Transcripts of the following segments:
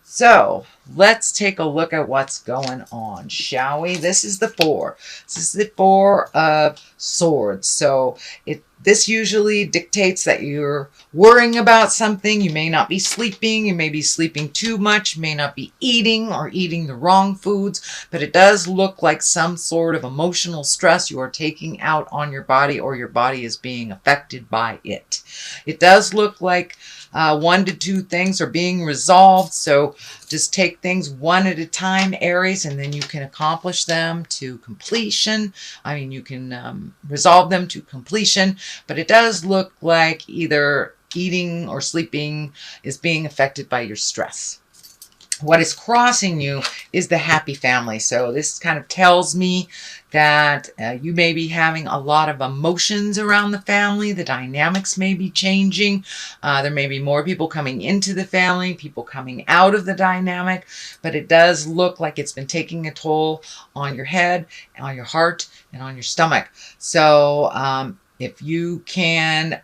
So let's take a look at what's going on, shall we? This is the four. This is the Four of Swords. So this usually dictates that you're worrying about something. You may not be sleeping. You may be sleeping too much. You may not be eating or eating the wrong foods. But it does look like some sort of emotional stress you are taking out on your body, or your body is being affected by it. It does look like 1 to 2 things are being resolved. So just take things one at a time, Aries, and then you can accomplish them to completion. I mean, you can resolve them to completion, but it does look like either eating or sleeping is being affected by your stress. What is crossing you is the happy family. So this kind of tells me that you may be having a lot of emotions around the family. The dynamics may be changing. There may be more people coming into the family, people coming out of the dynamic, but it does look like it's been taking a toll on your head, on your heart, and on your stomach. So if you can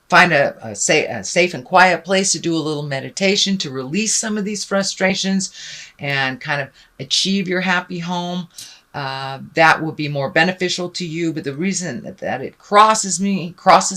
find a safe and quiet place to do a little meditation to release some of these frustrations and kind of achieve your happy home, that will be more beneficial to you. But the reason that it crosses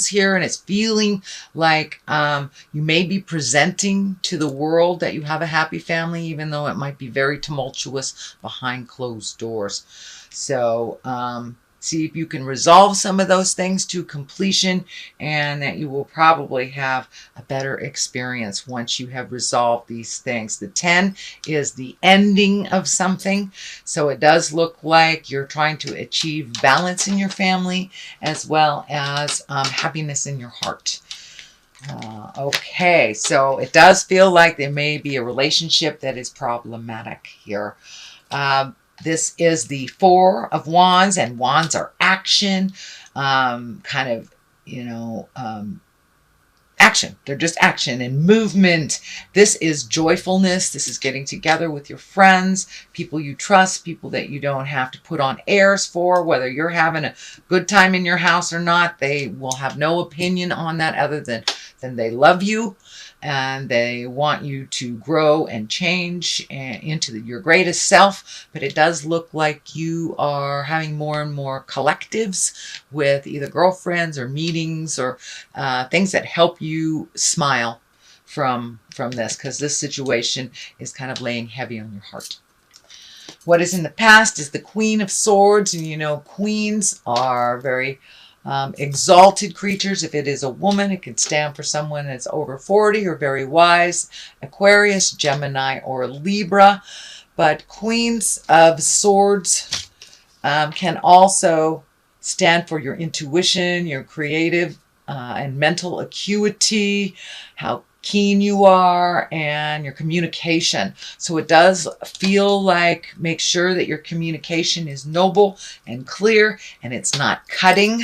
here, and it's feeling like you may be presenting to the world that you have a happy family, even though it might be very tumultuous behind closed doors. So see if you can resolve some of those things to completion, and that you will probably have a better experience once you have resolved these things. The 10 is the ending of something. So it does look like you're trying to achieve balance in your family, as well as happiness in your heart. Okay, so it does feel like there may be a relationship that is problematic here. This is the Four of Wands, and wands are action, action. They're just action and movement. This is joyfulness. This is getting together with your friends, people you trust, people that you don't have to put on airs for. Whether you're having a good time in your house or not, they will have no opinion on that other than they love you. And they want you to grow and change into your greatest self. But it does look like you are having more and more collectives with either girlfriends or meetings or things that help you smile from this, because this situation is kind of laying heavy on your heart. What is in the past is the Queen of Swords. And you know, queens are very exalted creatures. If it is a woman, it can stand for someone that's over 40 or very wise, Aquarius, Gemini, or Libra. But Queens of Swords can also stand for your intuition, your creative and mental acuity, how keen you are, and your communication. So it does feel like, make sure that your communication is noble and clear, and it's not cutting.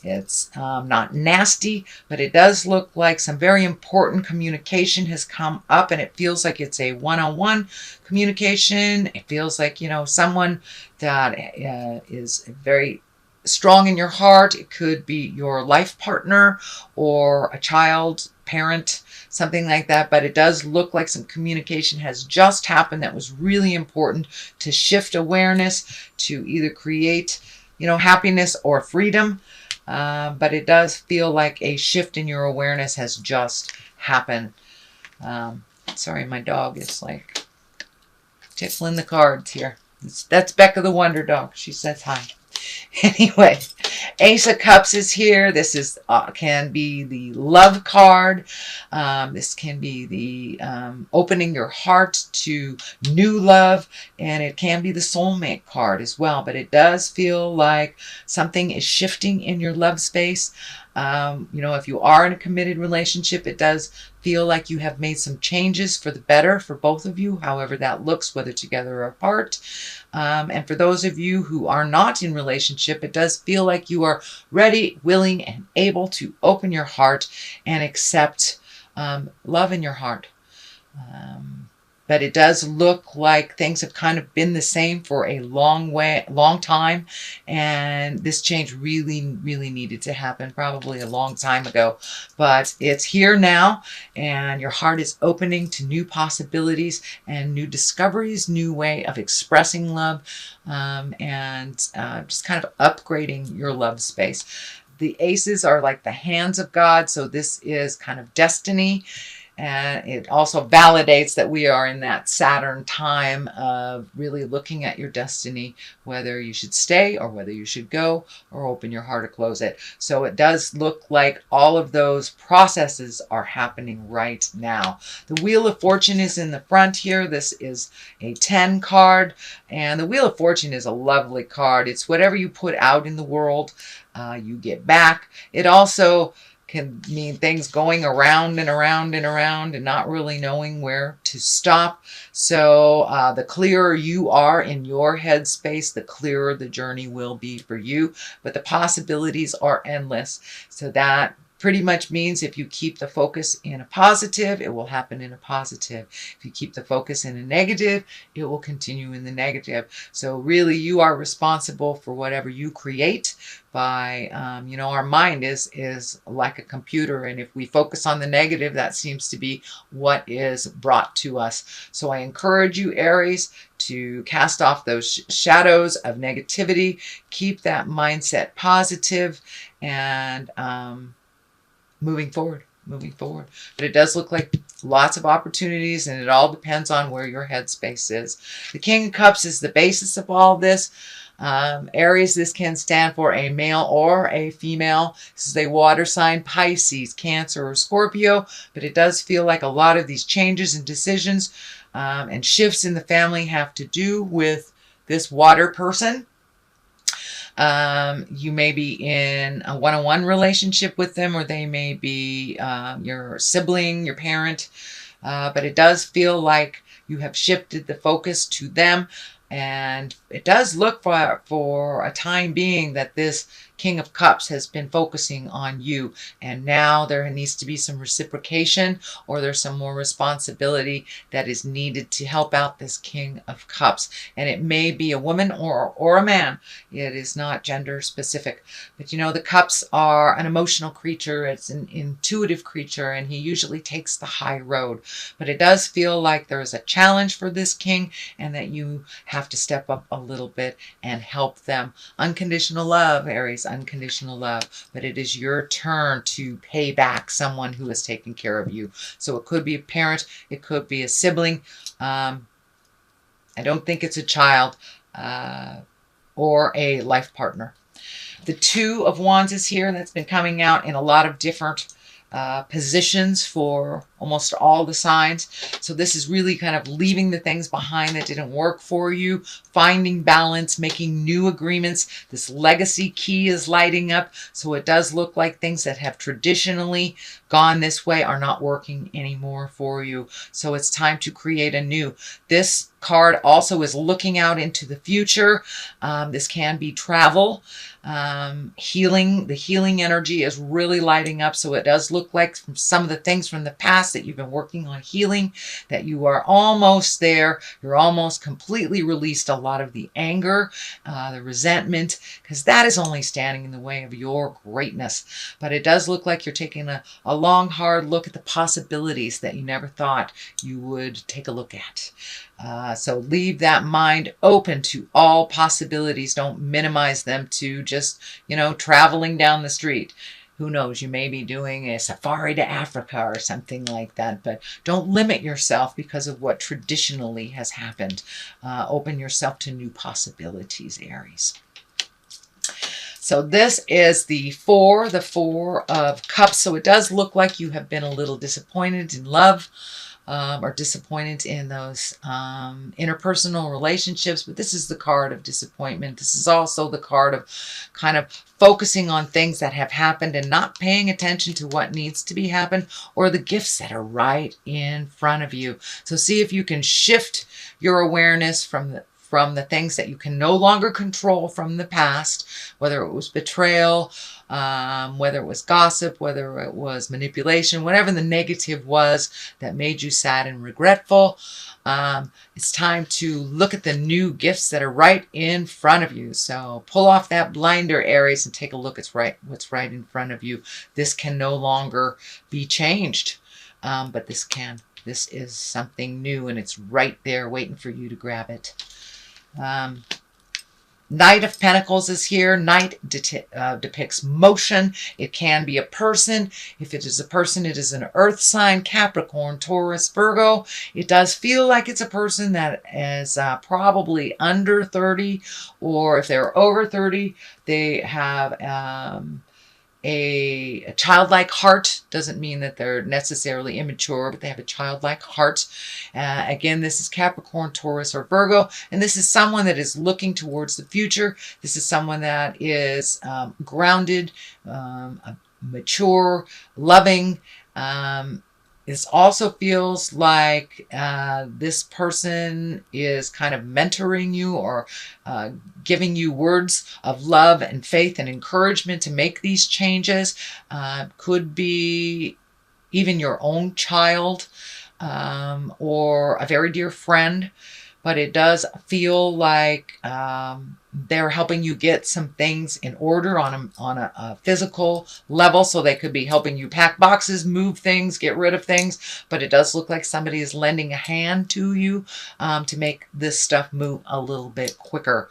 It's not nasty, but it does look like some very important communication has come up, and it feels like it's a one-on-one communication. It feels like, you know, someone that is very strong in your heart. It could be your life partner or a child, parent, something like that. But it does look like some communication has just happened that was really important to shift awareness, to either create, you know, happiness or freedom. But it does feel like a shift in your awareness has just happened. Sorry, my dog is like tickling the cards here. That's Becca the Wonder Dog. She says hi. Anyway, Ace of Cups is here. This is can be the love card. This can be the opening your heart to new love, and it can be the soulmate card as well. But it does feel like something is shifting in your love space. You know, if you are in a committed relationship, it does feel like you have made some changes for the better for both of you, however that looks, whether together or apart. And for those of you who are not in relationship, it does feel like you are ready, willing, and able to open your heart and accept love in your heart. But it does look like things have kind of been the same for a long time. And this change really, really needed to happen probably a long time ago. But it's here now, and your heart is opening to new possibilities and new discoveries, new way of expressing love, and just kind of upgrading your love space. The aces are like the hands of God, so this is kind of destiny. And it also validates that we are in that Saturn time of really looking at your destiny, whether you should stay or whether you should go or open your heart or close it. So it does look like all of those processes are happening right now. The Wheel of Fortune is in the front here. This is a 10 card, and the Wheel of Fortune is a lovely card. It's whatever you put out in the world, you get back. It also can mean things going around and around and around and not really knowing where to stop. So the clearer you are in your headspace, the clearer the journey will be for you. But the possibilities are endless. So that pretty much means if you keep the focus in a positive, it will happen in a positive. If you keep the focus in a negative, it will continue in the negative. So really you are responsible for whatever you create by, our mind is like a computer. And if we focus on the negative, that seems to be what is brought to us. So I encourage you, Aries, to cast off those shadows of negativity, keep that mindset positive, and moving forward. But it does look like lots of opportunities, and it all depends on where your headspace is. The King of Cups is the basis of all this. Aries, this can stand for a male or a female. This is a water sign, Pisces, Cancer, or Scorpio. But it does feel like a lot of these changes and decisions and shifts in the family have to do with this water person. You may be in a one-on-one relationship with them, or they may be your sibling, your parent. But it does feel like you have shifted the focus to them. And it does look for a time being that this King of Cups has been focusing on you. And now there needs to be some reciprocation, or there's some more responsibility that is needed to help out this King of Cups. And it may be a woman or a man. It is not gender specific. But the cups are an emotional creature. It's an intuitive creature, and he usually takes the high road. But it does feel like there is a challenge for this king, and that you have to step up a little bit and help them. Unconditional love, Aries, unconditional love. But it is your turn to pay back someone who has taken care of you. So it could be a parent, it could be a sibling. I don't think it's a child or a life partner. The Two of Wands is here. That's been coming out in a lot of different positions for almost all the signs. So this is really kind of leaving the things behind that didn't work for you, finding balance, making new agreements. This legacy key is lighting up. So it does look like things that have traditionally gone this way are not working anymore for you. So it's time to create a new. This card also is looking out into the future. This can be travel. Healing. The healing energy is really lighting up. So it does look like from some of the things from the past that you've been working on healing, that you are almost there. You're almost completely released a lot of the anger, the resentment, because that is only standing in the way of your greatness. But it does look like you're taking a long, hard look at the possibilities that you never thought you would take a look at. So leave that mind open to all possibilities. Don't minimize them to just, traveling down the street. Who knows, you may be doing a safari to Africa or something like that, but don't limit yourself because of what traditionally has happened. Open yourself to new possibilities, Aries. So this is the Four of Cups. So it does look like you have been a little disappointed in love. Or disappointed in those interpersonal relationships. But this is the card of disappointment. This is also the card of kind of focusing on things that have happened and not paying attention to what needs to be happened, or the gifts that are right in front of you. So see if you can shift your awareness from from the things that you can no longer control from the past, whether it was betrayal, whether it was gossip, whether it was manipulation, whatever the negative was that made you sad and regretful. It's time to look at the new gifts that are right in front of you. So pull off that blinder, Aries, and take a look at what's right in front of you. This can no longer be changed, but this can. This is something new, and it's right there waiting for you to grab it. Knight of Pentacles is here. Knight depicts motion. It can be a person. If it is a person, it is an earth sign, Capricorn, Taurus, Virgo. It does feel like it's a person that is probably under 30, or if they're over 30, they have a childlike heart. Doesn't mean that they're necessarily immature, but they have a childlike heart. Again, this is Capricorn, Taurus, or Virgo, and this is someone that is looking towards the future. This is someone that is grounded, mature, loving. This also feels like this person is kind of mentoring you, or giving you words of love and faith and encouragement to make these changes. Could be even your own child, or a very dear friend. But it does feel like they're helping you get some things in order on a physical level. So they could be helping you pack boxes, move things, get rid of things. But it does look like somebody is lending a hand to you to make this stuff move a little bit quicker.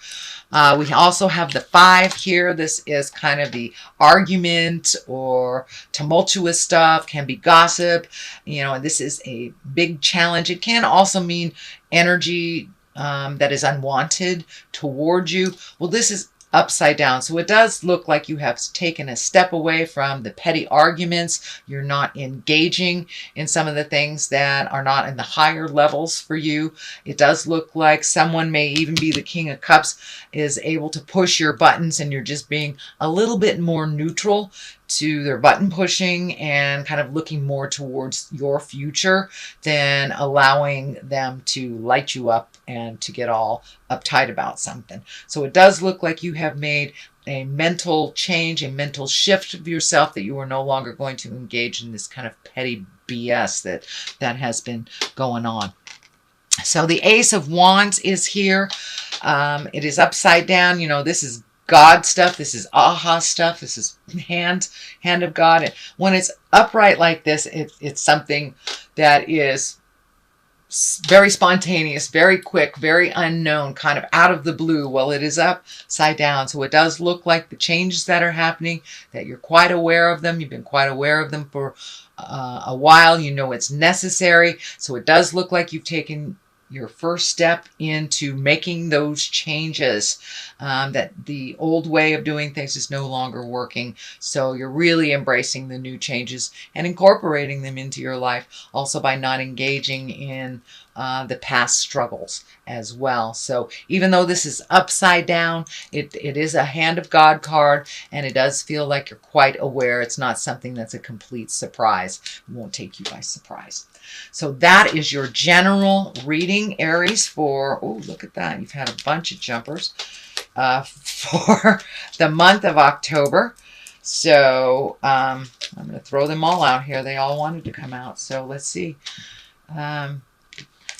We also have the 5 here. This is kind of the argument or tumultuous stuff, can be gossip. And this is a big challenge. It can also mean energy that is unwanted towards you. Well, this is upside down. So it does look like you have taken a step away from the petty arguments. You're not engaging in some of the things that are not in the higher levels for you. It does look like someone, may even be the King of Cups, is able to push your buttons, and you're just being a little bit more neutral to their button pushing and kind of looking more towards your future than allowing them to light you up and to get all uptight about something. So it does look like you have made a mental change, a mental shift of yourself, that you are no longer going to engage in this kind of petty BS that has been going on. So the Ace of Wands is here. It is upside down. This is God stuff. This is aha stuff. This is hand of God. And when it's upright like this, it's something that is very spontaneous, very quick, very unknown, kind of out of the blue. Well, it is upside down. So it does look like the changes that are happening, that you're quite aware of them. You've been quite aware of them for a while. It's necessary. So it does look like you've taken your first step into making those changes, that the old way of doing things is no longer working. So you're really embracing the new changes and incorporating them into your life, also by not engaging in the past struggles as well. So even though this is upside down, it is a Hand of God card, and it does feel like you're quite aware. It's not something that's a complete surprise. It won't take you by surprise. So that is your general reading, Aries, for, oh, look at that. You've had a bunch of jumpers for the month of October. So I'm going to throw them all out here. They all wanted to come out. So let's see.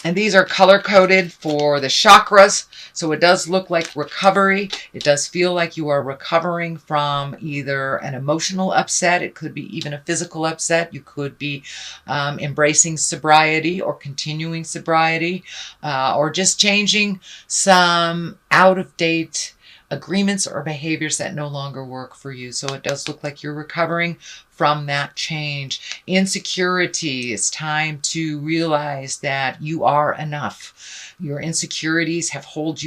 And these are color-coded for the chakras. So it does look like recovery. It does feel like you are recovering from either an emotional upset. It could be even a physical upset. You could be embracing sobriety or continuing sobriety, or just changing some out-of-date agreements or behaviors that no longer work for you. So it does look like you're recovering from that change. Insecurity, it's time to realize that you are enough. Your insecurities have held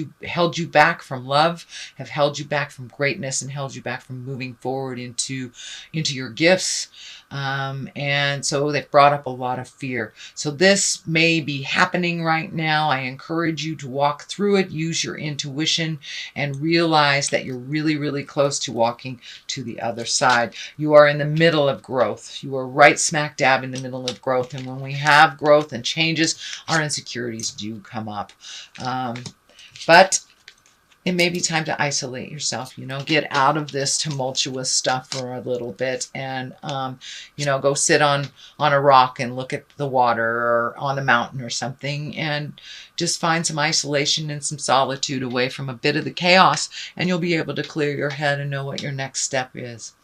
you back from love, have held you back from greatness, and held you back from moving forward into your gifts. And so they've brought up a lot of fear. So this may be happening right now. I encourage you to walk through it, use your intuition, and realize that you're really, really close to walking to the other side. You are in the middle of growth. You are right smack dab in the middle of growth. And when we have growth and changes, our insecurities do come up. But it may be time to isolate yourself, you know, get out of this tumultuous stuff for a little bit and, you know, go sit on a rock and look at the water or on a mountain or something and just find some isolation and some solitude away from a bit of the chaos, and you'll be able to clear your head and know what your next step is.